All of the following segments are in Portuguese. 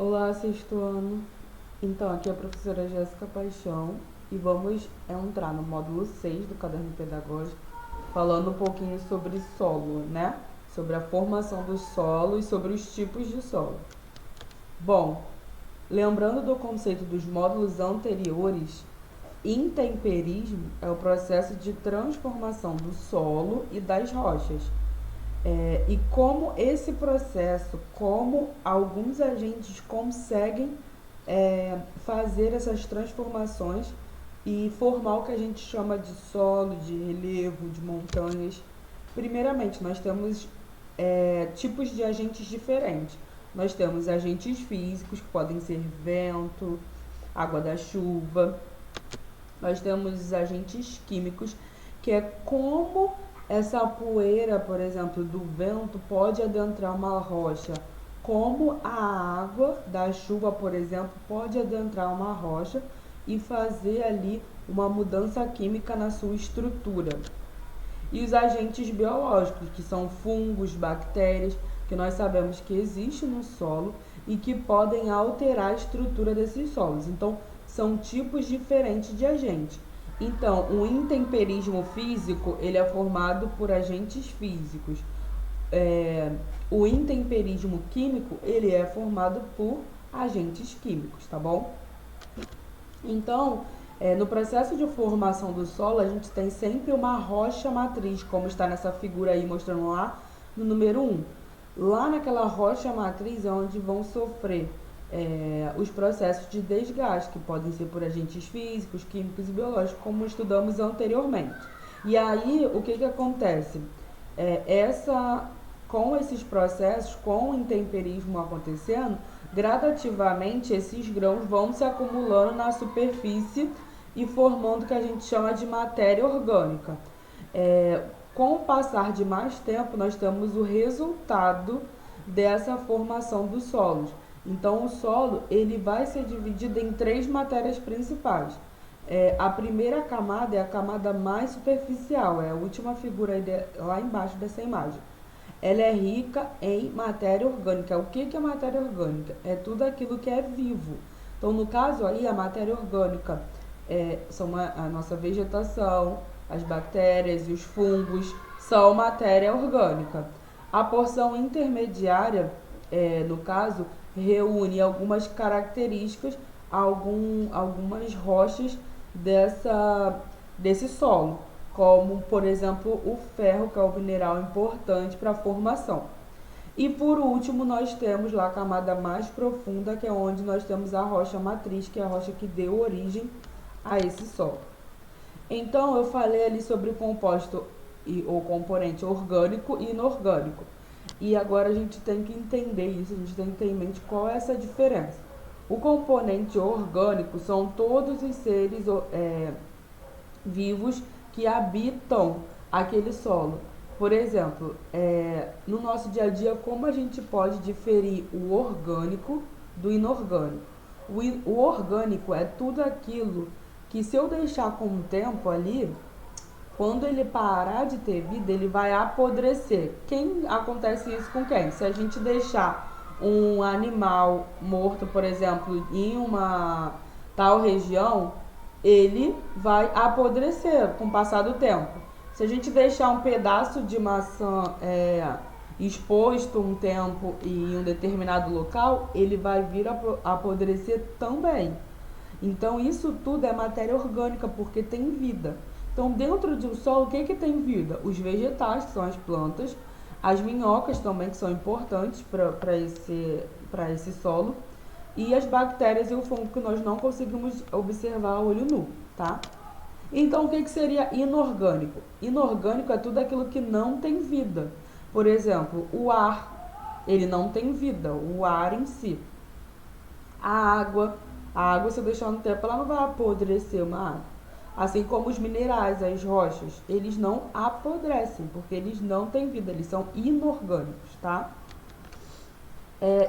Olá, sexto ano. Então, aqui é a professora Jéssica Paixão e vamos entrar no módulo 6 do caderno pedagógico, falando um pouquinho sobre solo, né? Sobre a formação do solo e sobre os tipos de solo. Bom, lembrando do conceito dos módulos anteriores, intemperismo é o processo de transformação do solo e das rochas. E como esse processo, como alguns agentes conseguem fazer essas transformações e formar o que a gente chama de solo, de relevo, de montanhas. Primeiramente, nós temos tipos de agentes diferentes. Nós temos agentes físicos, que podem ser vento, água da chuva. Nós temos os agentes químicos, que é como essa poeira, por exemplo, do vento pode adentrar uma rocha, como a água da chuva, por exemplo, pode adentrar uma rocha e fazer ali uma mudança química na sua estrutura. E os agentes biológicos, que são fungos, bactérias, que nós sabemos que existem no solo e que podem alterar a estrutura desses solos. Então, são tipos diferentes de agentes. Então, o intemperismo físico, ele é formado por agentes físicos. O intemperismo químico, ele é formado por agentes químicos, tá bom? Então, no processo de formação do solo, a gente tem sempre uma rocha matriz, como está nessa figura aí mostrando lá no número 1. Lá naquela rocha matriz é onde vão sofrer os processos de desgaste, que podem ser por agentes físicos, químicos e biológicos, como estudamos anteriormente. E aí, o que acontece? Com esses processos, com o intemperismo acontecendo, gradativamente esses grãos vão se acumulando na superfície e formando o que a gente chama de matéria orgânica. Com o passar de mais tempo, nós temos o resultado dessa formação dos solos. Então, o solo ele vai ser dividido em 3 matérias principais. A primeira camada é a camada mais superficial, é a última figura aí lá embaixo dessa imagem. Ela é rica em matéria orgânica. O que é matéria orgânica? É tudo aquilo que é vivo. Então, no caso aí, a matéria orgânica são a nossa vegetação, as bactérias e os fungos são matéria orgânica. A porção intermediária, no caso, reúne algumas características, algumas rochas desse solo, como, por exemplo, o ferro, que é o mineral importante para a formação. E por último, nós temos lá a camada mais profunda, que é onde nós temos a rocha matriz, que é a rocha que deu origem a esse solo. Então, eu falei ali sobre o composto ou componente orgânico e inorgânico. E agora a gente tem que entender isso, a gente tem que ter em mente qual é essa diferença. O componente orgânico são todos os seres vivos que habitam aquele solo. Por exemplo, no nosso dia a dia, como a gente pode diferir o orgânico do inorgânico? O orgânico é tudo aquilo que, se eu deixar com o tempo ali, quando ele parar de ter vida, ele vai apodrecer. Quem acontece isso com quem? Se a gente deixar um animal morto, por exemplo, em uma tal região, ele vai apodrecer com o passar do tempo. Se a gente deixar um pedaço de maçã exposto um tempo em um determinado local, ele vai vir a apodrecer também. Então, isso tudo é matéria orgânica, porque tem vida. Então, dentro de um solo, o que tem vida? Os vegetais, que são as plantas, as minhocas também, que são importantes para esse solo, e as bactérias e o fungo, que nós não conseguimos observar a olho nu, tá? Então, o que seria inorgânico? Inorgânico é tudo aquilo que não tem vida. Por exemplo, o ar, ele não tem vida, o ar em si. A água, se eu deixar no tempo, ela não vai apodrecer uma água. Assim como os minerais, as rochas, eles não apodrecem, porque eles não têm vida, eles são inorgânicos, tá?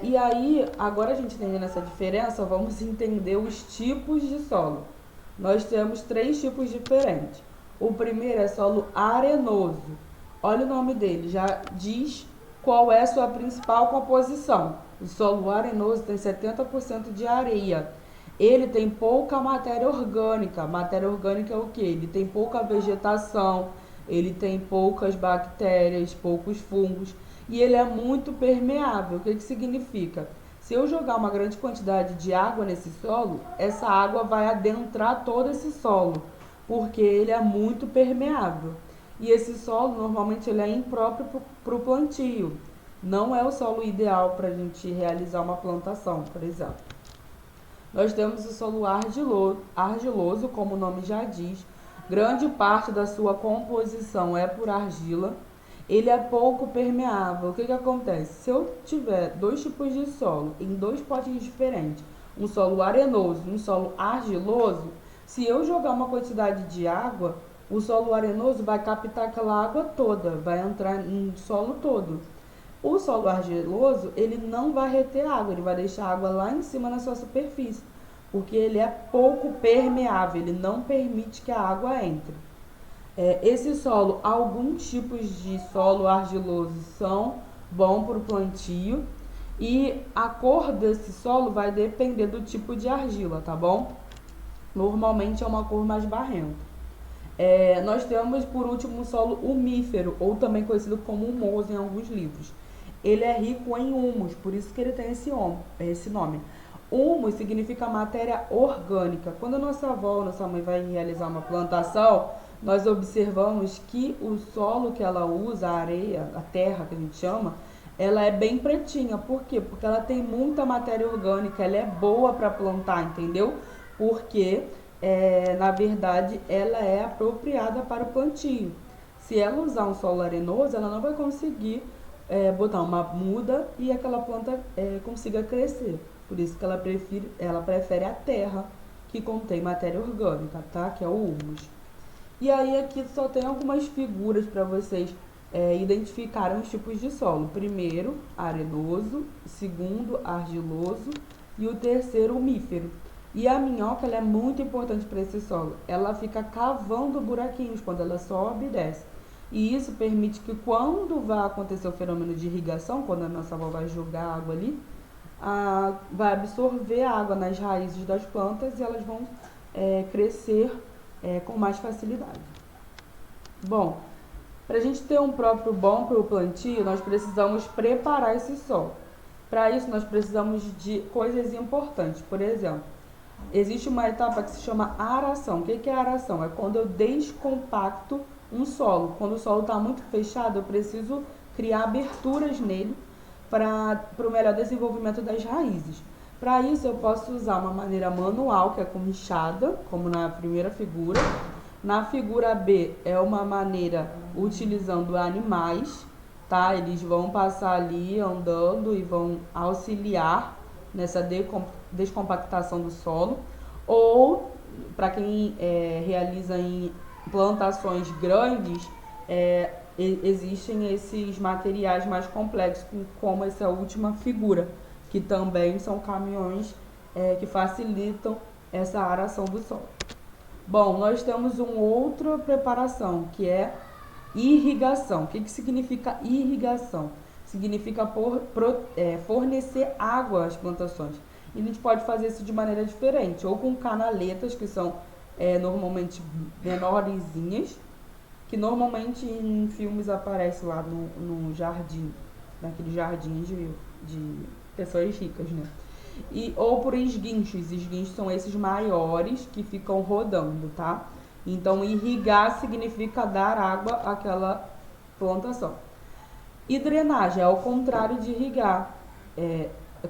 E aí, agora a gente entendendo essa diferença, vamos entender os tipos de solo. Nós temos 3 tipos diferentes. O primeiro é solo arenoso. Olha o nome dele, já diz qual é a sua principal composição. O solo arenoso tem 70% de areia. Ele tem pouca matéria orgânica. Matéria orgânica é o quê? Ele tem pouca vegetação, ele tem poucas bactérias, poucos fungos e ele é muito permeável. O que significa? Se eu jogar uma grande quantidade de água nesse solo, essa água vai adentrar todo esse solo, porque ele é muito permeável. E esse solo, normalmente, ele é impróprio para o plantio. Não é o solo ideal para a gente realizar uma plantação, por exemplo. Nós temos o solo argiloso, como o nome já diz. Grande parte da sua composição é por argila. Ele é pouco permeável. O que acontece? Se eu tiver dois tipos de solo em dois potes diferentes, um solo arenoso e um solo argiloso, se eu jogar uma quantidade de água, o solo arenoso vai captar aquela água toda, vai entrar no solo todo. O solo argiloso, ele não vai reter água, ele vai deixar a água lá em cima na sua superfície, porque ele é pouco permeável, ele não permite que a água entre. Esse solo, alguns tipos de solo argiloso são bons para o plantio e a cor desse solo vai depender do tipo de argila, tá bom? Normalmente é uma cor mais barrenta. Nós temos, por último, o solo umífero, ou também conhecido como humoso em alguns livros. Ele é rico em humus, por isso que ele tem esse nome. Humus significa matéria orgânica. Quando a nossa avó, nossa mãe vai realizar uma plantação, nós observamos que o solo que ela usa, a areia, a terra que a gente chama, ela é bem pretinha. Por quê? Porque ela tem muita matéria orgânica, ela é boa para plantar, entendeu? Porque, na verdade, ela é apropriada para o plantio. Se ela usar um solo arenoso, ela não vai conseguir botar uma muda e aquela planta consiga crescer. Por isso que ela prefere a terra que contém matéria orgânica, tá? Que é o humus. E aí aqui só tem algumas figuras para vocês identificarem os tipos de solo. Primeiro, arenoso, segundo, argiloso e o terceiro, umífero. E a minhoca, ela é muito importante para esse solo. Ela fica cavando buraquinhos quando ela sobe e desce. E isso permite que quando vai acontecer o fenômeno de irrigação, quando a nossa avó vai jogar água ali, vai absorver a água nas raízes das plantas e elas vão crescer com mais facilidade. Bom, para a gente ter um próprio bom para o plantio, nós precisamos preparar esse solo. Para isso, nós precisamos de coisas importantes. Por exemplo, existe uma etapa que se chama aração. O que é aração? É quando eu descompacto um solo. Quando o solo está muito fechado, eu preciso criar aberturas nele para o melhor desenvolvimento das raízes. Para isso, eu posso usar uma maneira manual, que é com enxada, como na primeira figura. Na figura B, é uma maneira utilizando animais, tá? Eles vão passar ali andando e vão auxiliar nessa descompactação do solo. Ou, para quem realiza em plantações grandes, existem esses materiais mais complexos, como essa última figura, que também são caminhões que facilitam essa aração do solo. Bom, nós temos uma outra preparação, que é irrigação. O que significa irrigação? Significa fornecer água às plantações. E a gente pode fazer isso de maneira diferente, ou com canaletas, que são normalmente menorzinhas, que normalmente em filmes aparece lá no jardim, naqueles jardins de pessoas ricas, né? Ou por esguinchos. Esguinchos são esses maiores que ficam rodando, tá? Então, irrigar significa dar água àquela plantação. E drenagem é ao contrário de irrigar.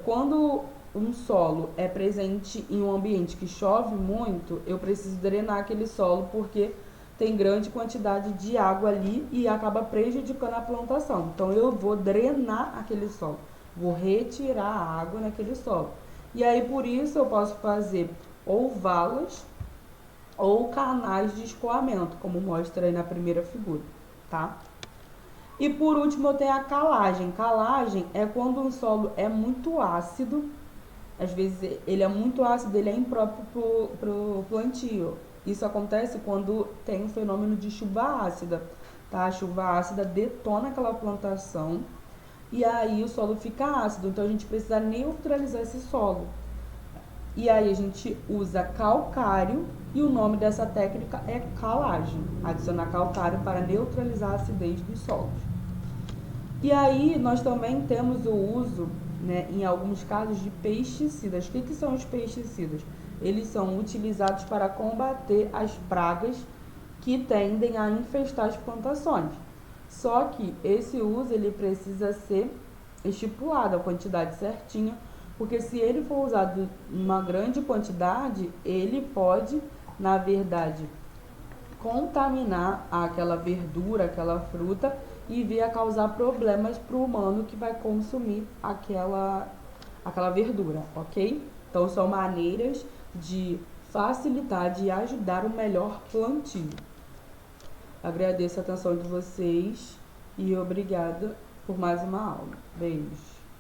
Quando um solo é presente em um ambiente que chove muito, eu preciso drenar aquele solo porque tem grande quantidade de água ali e acaba prejudicando a plantação. Então, eu vou drenar aquele solo, vou retirar a água naquele solo. E aí, por isso, eu posso fazer ou valas ou canais de escoamento, como mostra aí na primeira figura, tá? E por último, eu tenho a calagem. Calagem é quando um solo é muito ácido. Às vezes ele é muito ácido, ele é impróprio para o plantio. Isso acontece quando tem um fenômeno de chuva ácida, tá? A chuva ácida detona aquela plantação e aí o solo fica ácido. Então a gente precisa neutralizar esse solo. E aí a gente usa calcário e o nome dessa técnica é calagem. Adicionar calcário para neutralizar a acidez dos solos. E aí nós também temos o uso, né, em alguns casos, de pesticidas. O que são os pesticidas? Eles são utilizados para combater as pragas que tendem a infestar as plantações. Só que esse uso ele precisa ser estipulado, a quantidade certinha, porque se ele for usado em uma grande quantidade, ele pode, na verdade, contaminar aquela verdura, aquela fruta e vir a causar problemas para o humano que vai consumir aquela verdura, ok? Então são maneiras de facilitar, de ajudar o melhor plantio. Agradeço a atenção de vocês e obrigada por mais uma aula. Beijos.